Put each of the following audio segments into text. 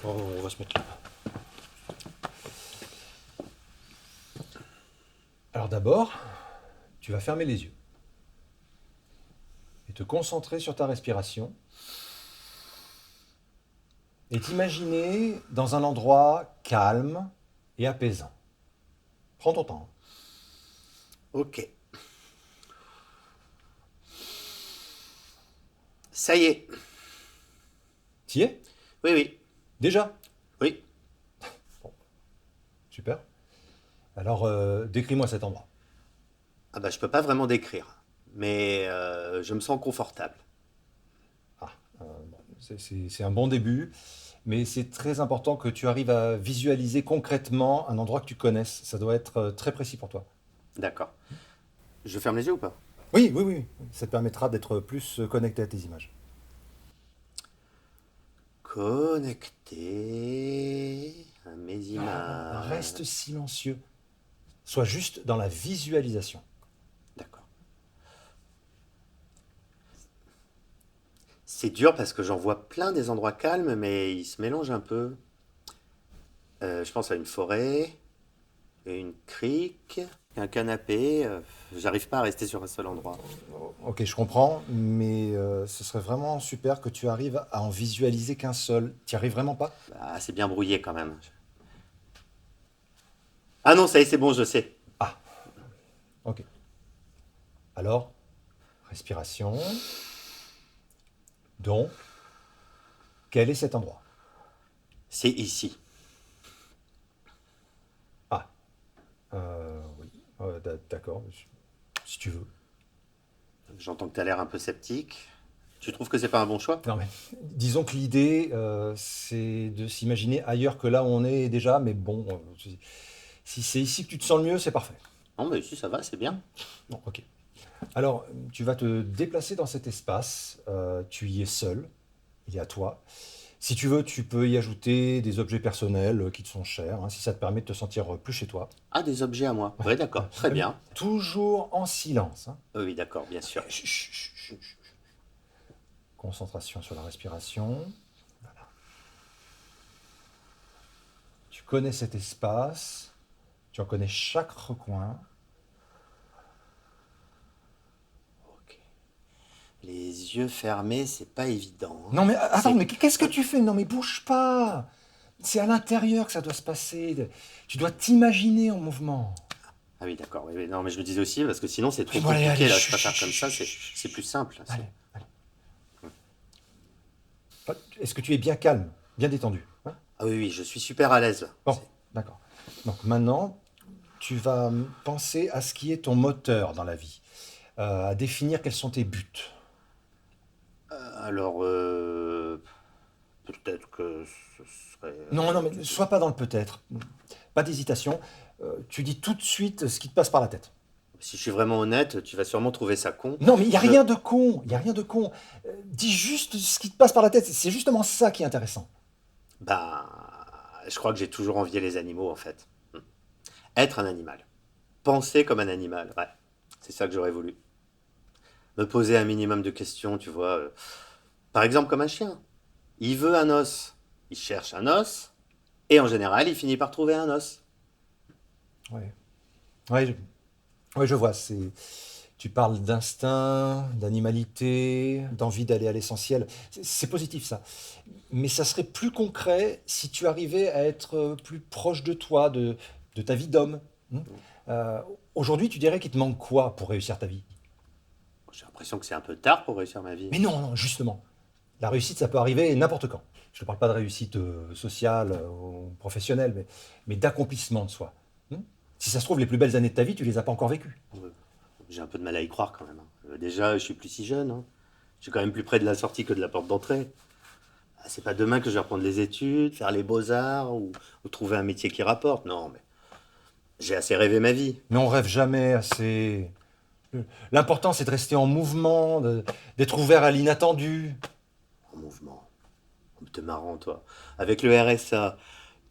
on va se mettre là. Alors d'abord, tu vas fermer les yeux et te concentrer sur ta respiration et t'imaginer dans un endroit calme et apaisant. Prends ton temps. Ok. Ça y est. T'y es? Oui, oui. Déjà? Oui. Super. Alors, décris-moi cet endroit. Ah bah je peux pas vraiment décrire. Mais je me sens confortable. Ah, bon, c'est un bon début, mais c'est très important que tu arrives à visualiser concrètement un endroit que tu connaisses. Ça doit être très précis pour toi. D'accord. Je ferme les yeux ou pas? Oui, oui, oui. Ça te permettra d'être plus connecté à tes images. Connecté à mes Reste images. silencieux. Sois juste dans la visualisation. D'accord. C'est dur parce que j'en vois plein des endroits calmes, mais ils se mélangent un peu. Je pense à une forêt, et une crique, un canapé. J'arrive pas à rester sur un seul endroit. Ok, je comprends, mais ce serait vraiment super que tu arrives à en visualiser qu'un seul. Tu n'y arrives vraiment pas? Ah, c'est bien brouillé quand même. Ah non, ça y est, c'est bon, je sais. Ah, ok. Alors, respiration. Donc, quel est cet endroit? C'est ici. Ah, oui. D'accord, si tu veux. J'entends que t'as l'air un peu sceptique. Tu trouves que c'est pas un bon choix? Non, mais disons que l'idée, c'est de s'imaginer ailleurs que là où on est déjà, mais bon, si c'est ici que tu te sens le mieux, c'est parfait. Non, mais si ça va, c'est bien. Bon, ok. Alors, tu vas te déplacer dans cet espace, tu y es seul, il est à toi. Si tu veux, tu peux y ajouter des objets personnels qui te sont chers, hein, si ça te permet de te sentir plus chez toi. Ah, des objets à moi. Ouais, d'accord, très Mais bien. toujours en silence, hein. Oui, d'accord, bien sûr. Chut, chut, chut, chut, chut. Concentration sur la respiration. Tu connais cet espace, tu en connais chaque recoin. Ok. Les yeux fermés, c'est pas évident, hein. Non mais attends, C'est. mais qu'est-ce que tu fais? Non mais bouge pas. C'est à l'intérieur que ça doit se passer. Tu dois t'imaginer en mouvement. Ah oui, d'accord. Oui, oui, non, mais je me disais aussi, parce que sinon c'est trop Oui, bon, allez, allez, compliqué, là. Je chut, préfère chut, comme ça, chut, c'est chut, c'est plus chut. simple. Allez, allez. Est-ce que tu es bien calme, bien détendu, hein? Ah oui, oui, je suis super à l'aise, là. Bon, d'accord. Donc maintenant, tu vas penser à ce qui est ton moteur dans la vie, à définir quels sont tes buts. Alors, peut-être que ce serait. Non, non, mais sois pas dans le peut-être. Pas d'hésitation. Tu dis tout de suite ce qui te passe par la tête. Si je suis vraiment honnête, tu vas sûrement trouver ça con. Non, mais il n'y a Je. rien de con. Il n'y a rien de con. Dis juste ce qui te passe par la tête. C'est justement ça qui est intéressant. Bah. Je crois que j'ai toujours envié les animaux, en fait. Être un animal. Penser comme un animal, ouais. C'est ça que j'aurais voulu. Me poser un minimum de questions, tu vois. Par exemple, comme un chien. Il veut un os. Il cherche un os. Et en général, il finit par trouver un os. Ouais. Ouais, ouais, je vois. Tu parles d'instinct, d'animalité, d'envie d'aller à l'essentiel. C'est positif ça. Mais ça serait plus concret si tu arrivais à être plus proche de toi, de ta vie d'homme. Hmm. Euh, Aujourd'hui, tu dirais qu'il te manque quoi pour réussir ta vie? J'ai l'impression que c'est un peu tard pour réussir ma vie. Mais non, non, justement. La réussite, ça peut arriver n'importe quand. Je ne parle pas de réussite sociale ou professionnelle, mais d'accomplissement de soi. Hmm. Si ça se trouve, les plus belles années de ta vie, tu les as pas encore vécues. J'ai un peu de mal à y croire quand même, hein. Déjà, je suis plus si jeune, hein. Je suis quand même plus près de la sortie que de la porte d'entrée. Ah, c'est pas demain que je vais reprendre les études, faire les beaux-arts ou trouver un métier qui rapporte. Non, mais j'ai assez rêvé ma vie. Mais on rêve jamais assez. L'important, c'est de rester en mouvement, d'être ouvert à l'inattendu. En mouvement. T'es marrant, toi. Avec le RSA,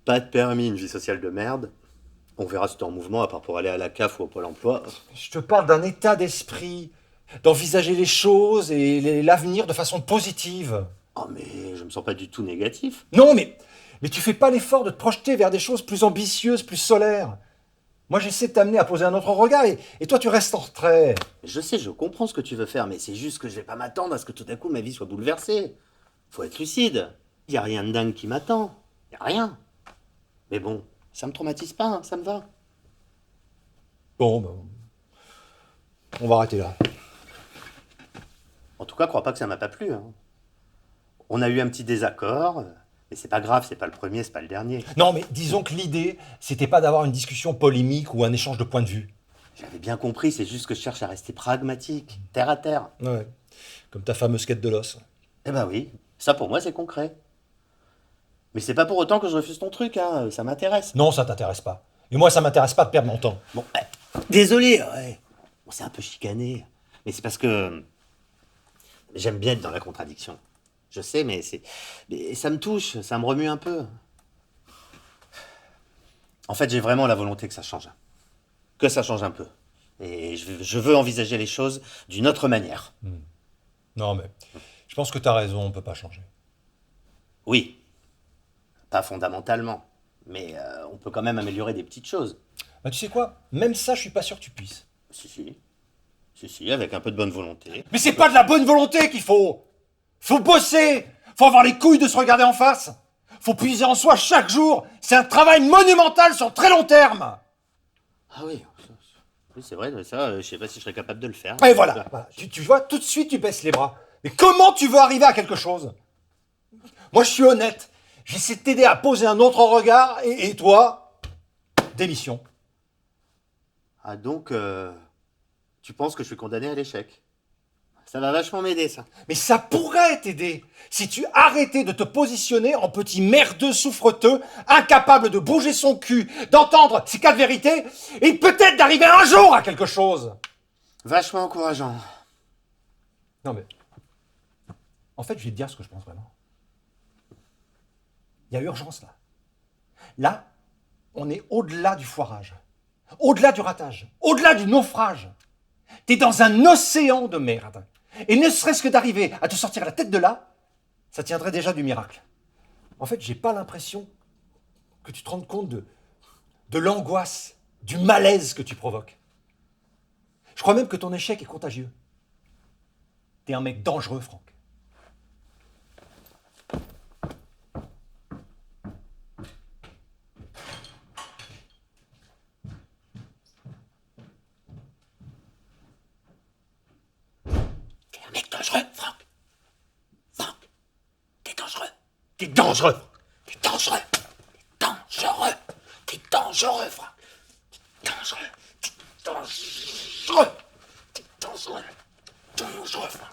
pas de permis, une vie sociale de merde. On verra si t'es en mouvement, à part pour aller à la CAF ou au Pôle emploi. Je te parle d'un état d'esprit, d'envisager les choses et l'avenir de façon positive. Oh, mais je me sens pas du tout négatif. Non, mais Mais tu fais pas l'effort de te projeter vers des choses plus ambitieuses, plus solaires. Moi, j'essaie de t'amener à poser un autre regard et toi, tu restes en retrait. Je sais, je comprends ce que tu veux faire, mais c'est juste que je vais pas m'attendre à ce que tout à coup ma vie soit bouleversée. Faut être lucide. Y a rien de dingue qui m'attend. Y a rien. Mais bon, ça me traumatise pas, hein, ça me va. Bon, ben, on va arrêter là. En tout cas, crois pas que ça m'a pas plu, hein. On a eu un petit désaccord, mais c'est pas grave, c'est pas le premier, c'est pas le dernier. Non, mais disons que l'idée, c'était pas d'avoir une discussion polémique ou un échange de points de vue. J'avais bien compris, c'est juste que je cherche à rester pragmatique, terre à terre. Ouais. Comme ta fameuse quête de l'os. Eh ben oui, ça pour moi c'est concret. Mais c'est pas pour autant que je refuse ton truc, hein, ça m'intéresse. Non, ça t'intéresse pas. Et moi, ça m'intéresse pas de perdre mon temps. Bon, désolé, ouais. On s'est un peu chicané. Mais c'est parce que j'aime bien être dans la contradiction. Je sais, mais ça me touche, ça me remue un peu. En fait, j'ai vraiment la volonté que ça change. Que ça change un peu. Et je veux envisager les choses d'une autre manière. Non, mais je pense que t'as raison, on peut pas changer. Oui, pas fondamentalement. Mais on peut quand même améliorer des petites choses. Bah, tu sais quoi? Même ça, je suis pas sûr que tu puisses. Si, si. Si, si, avec un peu de bonne volonté. Mais c'est pas de la bonne volonté qu'il faut! Faut bosser! Faut avoir les couilles de se regarder en face! Faut puiser en soi chaque jour! C'est un travail monumental sur très long terme! Ah oui, oui c'est vrai, mais ça, je sais pas si je serais capable de le faire. Et voilà! Bah, tu vois, tout de suite, tu baisses les bras. Mais comment tu veux arriver à quelque chose? Moi, je suis honnête. J'essaie de t'aider à poser un autre regard, et toi, démission. Ah donc, tu penses que je suis condamné à l'échec? Ça va vachement m'aider, ça. Mais ça pourrait t'aider si tu arrêtais de te positionner en petit merdeux souffreteux, incapable de bouger son cul, d'entendre ses quatre vérités, et peut-être d'arriver un jour à quelque chose. Vachement encourageant. Non mais, en fait, je vais te dire ce que je pense vraiment. Il y a urgence là. Là, on est au-delà du foirage, au-delà du ratage, au-delà du naufrage. T'es dans un océan de merde. Et ne serait-ce que d'arriver à te sortir la tête de là, ça tiendrait déjà du miracle. En fait, j'ai pas l'impression que tu te rendes compte de l'angoisse, du malaise que tu provoques. Je crois même que ton échec est contagieux. T'es un mec dangereux, Franck. T'es un mec dangereux, Franck. Franck, t'es dangereux. T'es dangereux. T'es dangereux. T'es dangereux. T'es dangereux, Franck. T'es dangereux. T'es dangereux. T'es dangereux. Dangereux, Franck.